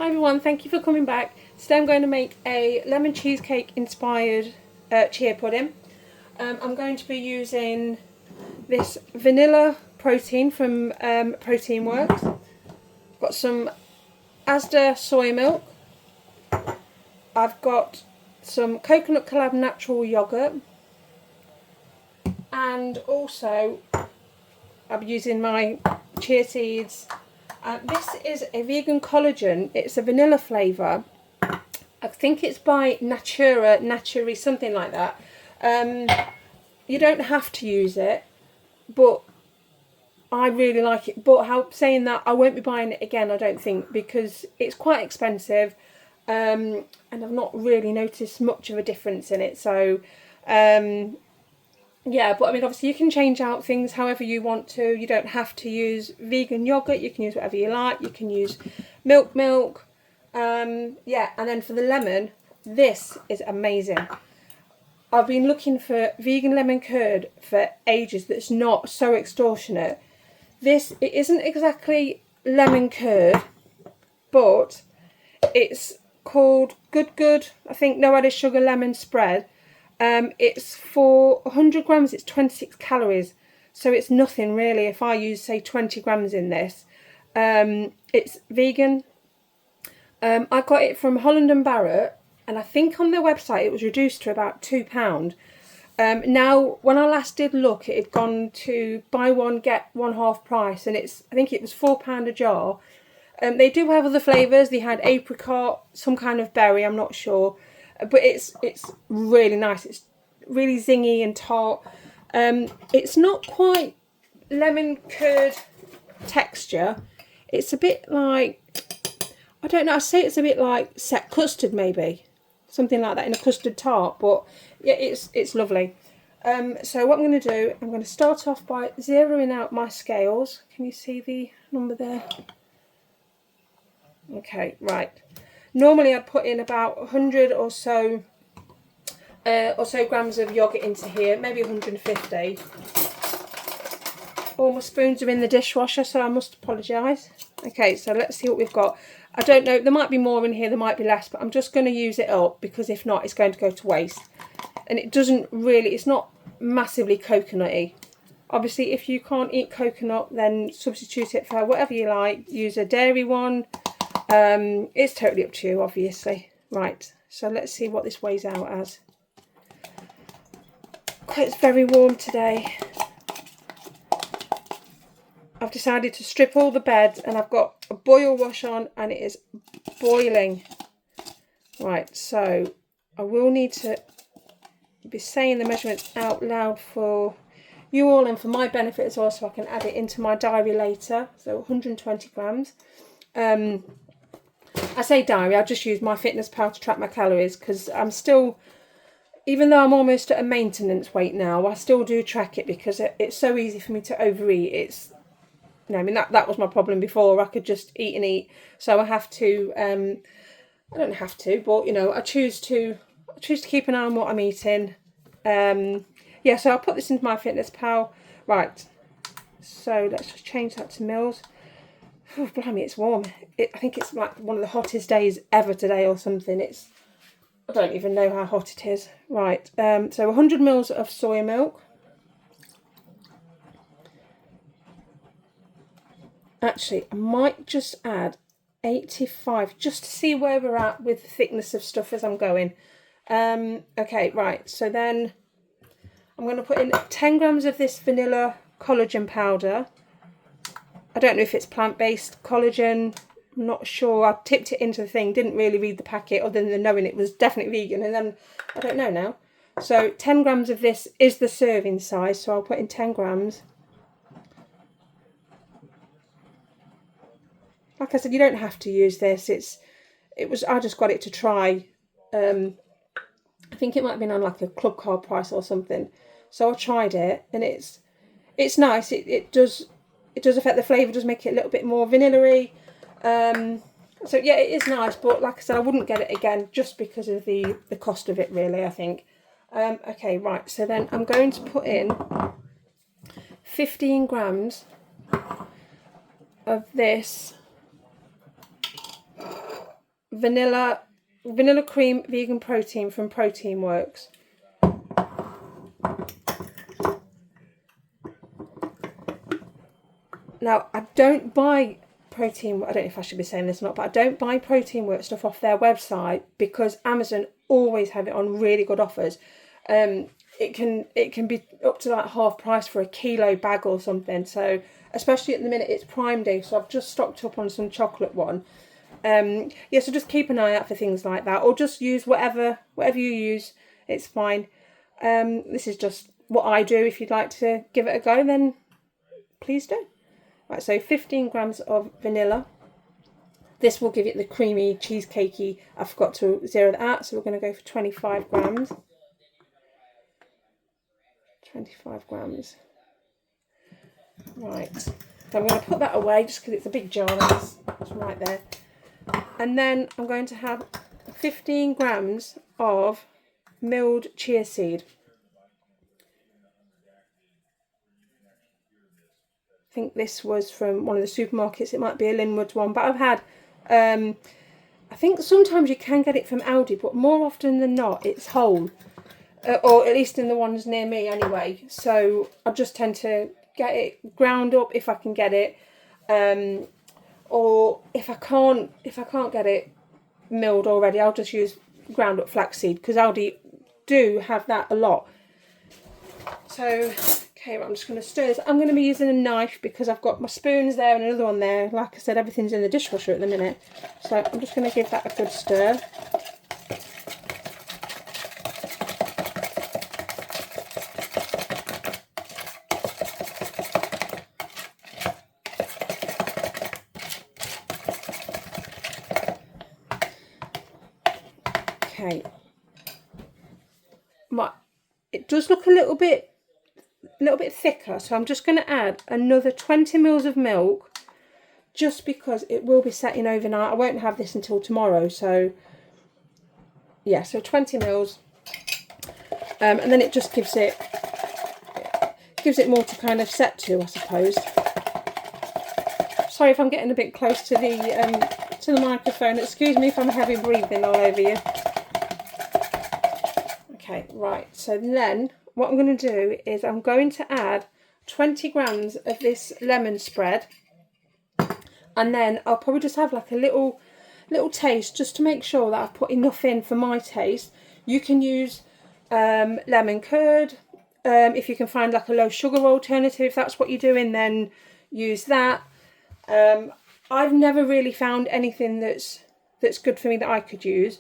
Hi everyone, thank you for coming back. Today I'm going to make a lemon cheesecake inspired chia pudding. I'm going to be using this vanilla protein from Protein Works. Got some Asda soy milk. I've got some coconut collab natural yogurt, and also I'm using my chia seeds. This is a vegan collagen. It's a vanilla flavour. I think it's by Naturi, something like that. You don't have to use it, but I really like it. But saying that, I won't be buying it again, I don't think, because it's quite expensive, and I've not really noticed much of a difference in it. So yeah, but I mean, obviously you can change out things however you want to. You don't have to use vegan yogurt. You can use whatever you like. You can use milk. Yeah, and then for the lemon, this is amazing. I've been looking for vegan lemon curd for ages that's not so extortionate. It isn't exactly lemon curd, but it's called Good, I think, no added sugar lemon spread. It's for 100 grams, it's 26 calories. So it's nothing really if I use, say, 20 grams in this. It's vegan. I got it from Holland & Barrett, and I think on their website it was reduced to about £2. Now, when I last did look, it had gone to buy one, get one half price, and I think it was £4 a jar. They do have other flavours. They had apricot, some kind of berry, I'm not sure. But it's really nice. It's really zingy and tart. It's not quite lemon curd texture. It's a bit like, I don't know, I'd say it's a bit like set custard maybe. Something like that, in a custard tart. But yeah, it's lovely. So what I'm going to do, I'm going to start off by zeroing out my scales. Can you see the number there? Okay, right. Normally I'd put in about 100 or so grams of yogurt into here, maybe 150. All my spoons are in the dishwasher, so I must apologise. Okay, so let's see what we've got. I don't know, there might be more in here, there might be less, but I'm just going to use it up, because if not, it's going to go to waste. And it doesn't really, it's not massively coconutty. Obviously, if you can't eat coconut, then substitute it for whatever you like. Use a dairy one. It's totally up to you, obviously. Right, so let's see what this weighs out as. It's very warm today. I've decided to strip all the beds, and I've got a boil wash on, and it is boiling. Right, so I will need to be saying the measurements out loud for you all and for my benefit as well, so I can add it into my diary later. So 120 grams. I say diary, I just use my fitness pal to track my calories, because I'm still, even though I'm almost at a maintenance weight now, I still do track it, because it's so easy for me to overeat. I mean, that was my problem before. I could just eat and eat. So I have to, I don't have to, but, you know, I choose to keep an eye on what I'm eating. Yeah, so I'll put this into my fitness pal. Right, so let's just change that to mils. Oh, blimey, it's warm. I think it's like one of the hottest days ever today or something. I don't even know how hot it is. Right, so 100 mils of soy milk. Actually, I might just add 85 just to see where we're at with the thickness of stuff as I'm going. Okay, right, so then I'm going to put in 10 grams of this vanilla collagen powder. I don't know if it's plant-based collagen, I'm not sure. I tipped it into the thing, didn't really read the packet other than knowing it was definitely vegan, and then I don't know now. So 10 grams of this is the serving size, so I'll put in 10 grams. Like I said, you don't have to use this. I just got it to try. I think it might have been on like a club card price or something. So I tried it, and it's nice. It does affect the flavour, does make it a little bit more vanilla-y. So yeah, it is nice, but like I said, I wouldn't get it again just because of the cost of it, really, I think. Okay, right, so then I'm going to put in 15 grams of this vanilla cream vegan protein from Protein Works. Now, I don't buy Protein, I don't know if I should be saying this or not, but I don't buy Protein Works stuff off their website because Amazon always have it on really good offers. It can be up to like half price for a kilo bag or something. So especially at the minute it's Prime Day, so I've just stocked up on some chocolate one. Yeah, so just keep an eye out for things like that, or just use whatever you use. It's fine. This is just what I do. If you'd like to give it a go, then please do. Right, so 15 grams of vanilla. This will give it the creamy, cheesecakey. I forgot to zero that out, so we're going to go for 25 grams. 25 grams. Right, so I'm going to put that away just because it's a big jar. That's right there. And then I'm going to have 15 grams of milled chia seed. I think this was from one of the supermarkets. It might be a Linwood's one, but I've had, I think sometimes you can get it from Aldi, but more often than not, it's whole. Or at least in the ones near me anyway. So I just tend to get it ground up if I can get it. Or if I can't get it milled already, I'll just use ground up flaxseed, because Aldi do have that a lot. So, okay, well, I'm just going to stir this. I'm going to be using a knife because I've got my spoons there and another one there. Like I said, everything's in the dishwasher at the minute. So I'm just going to give that a good stir. Okay. It does look a little bit thicker, so I'm just going to add another 20 mils of milk, just because it will be setting overnight. I won't have this until tomorrow, so yeah, so 20 mils, and then it just gives it more to kind of set to, I suppose. Sorry if I'm getting a bit close to the microphone. Excuse me if I'm heavy breathing all over you. Okay, right, so then what I'm going to do is I'm going to add 20 grams of this lemon spread, and then I'll probably just have like a little taste just to make sure that I've put enough in for my taste. You can use lemon curd, if you can find like a low sugar alternative. If that's what you're doing, then use that. I've never really found anything that's good for me that I could use,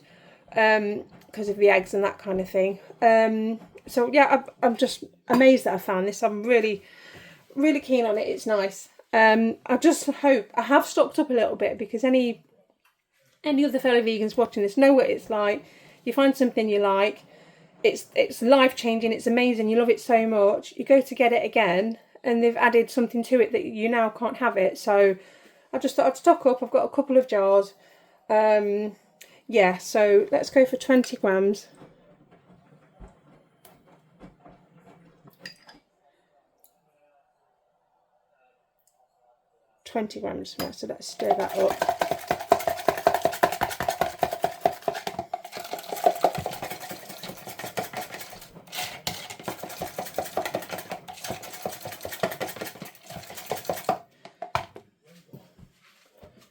because of the eggs and that kind of thing. So yeah, I'm just amazed that I found this. I'm really, really keen on it. It's nice. I just hope I have stocked up a little bit, because any other fellow vegans watching this know what it's like. You find something you like, it's life-changing, it's amazing, you love it so much, you go to get it again and they've added something to it that you now can't have it. So I just thought I'd stock up. I've got a couple of jars. Yeah, so let's go for 20 grams. Right, so let's stir that up.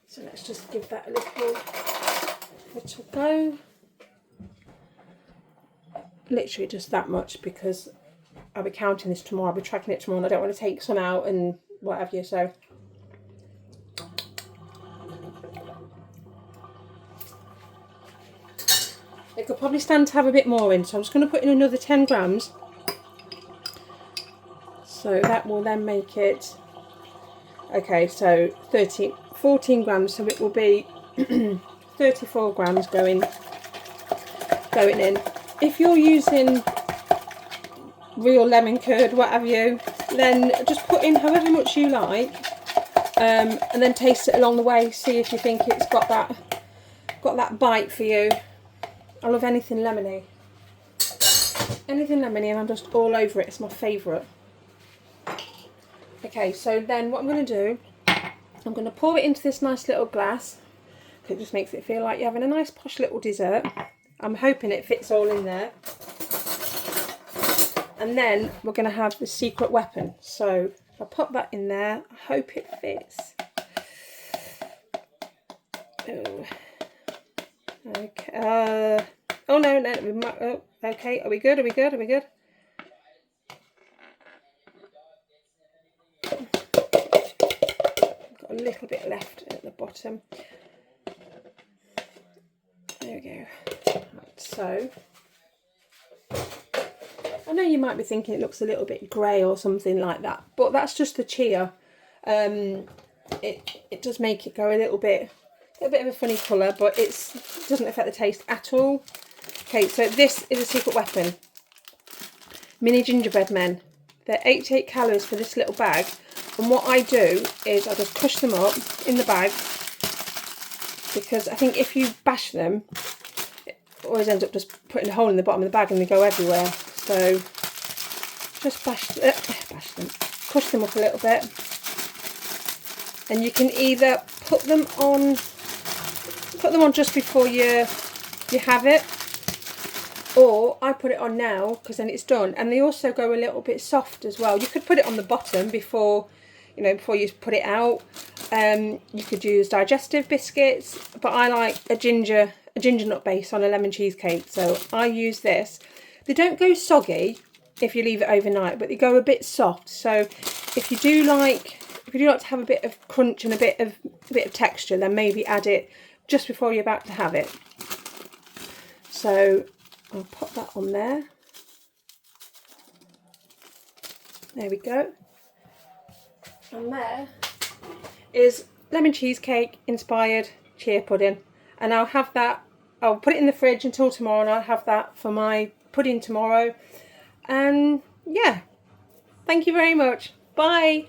So let's just give that a little go. Literally just that much, because I'll be counting this tomorrow. I'll be tracking it tomorrow, and I don't want to take some out and what have you. So it could probably stand to have a bit more in, so I'm just going to put in another 10 grams. So that will then make it, okay, so 14 grams, so it will be 34 grams going in. If you're using real lemon curd, what have you, then just put in however much you like, and then taste it along the way. See if you think it's got that bite for you. I love anything lemony. Anything lemony, and I'm just all over it. It's my favourite. Okay, so then what I'm going to do, I'm going to pour it into this nice little glass, It just makes it feel like you're having a nice posh little dessert. I'm hoping it fits all in there. And then we're going to have the secret weapon. So if I put that in there, I hope it fits. Oh, okay. Oh no, oh, okay. Are we good? Are we good? Are we good? Got a little bit left at the bottom. There we go. Right, so I know you might be thinking it looks a little bit grey or something like that, but that's just the chia. It does make it go a little bit of a funny colour, but it doesn't affect the taste at all. Okay, so this is a secret weapon. Mini gingerbread men. They're 88 calories for this little bag, and what I do is I just crush them up in the bag, because I think if you bash them, it always ends up just putting a hole in the bottom of the bag and they go everywhere. So just crush them up a little bit, and you can either put them on just before you have it, or I put it on now because then it's done, and they also go a little bit soft as well. You could put it on the bottom before you put it out. You could use digestive biscuits, but I like a ginger nut base on a lemon cheesecake, so I use this. They don't go soggy if you leave it overnight, but they go a bit soft. So if you do like to have a bit of crunch and a bit of texture, then maybe add it just before you're about to have it. So I'll pop that on there. There we go. And there is lemon cheesecake inspired chia pudding, and I'll put it in the fridge until tomorrow, and I'll have that for my pudding tomorrow. And yeah, thank you very much. Bye.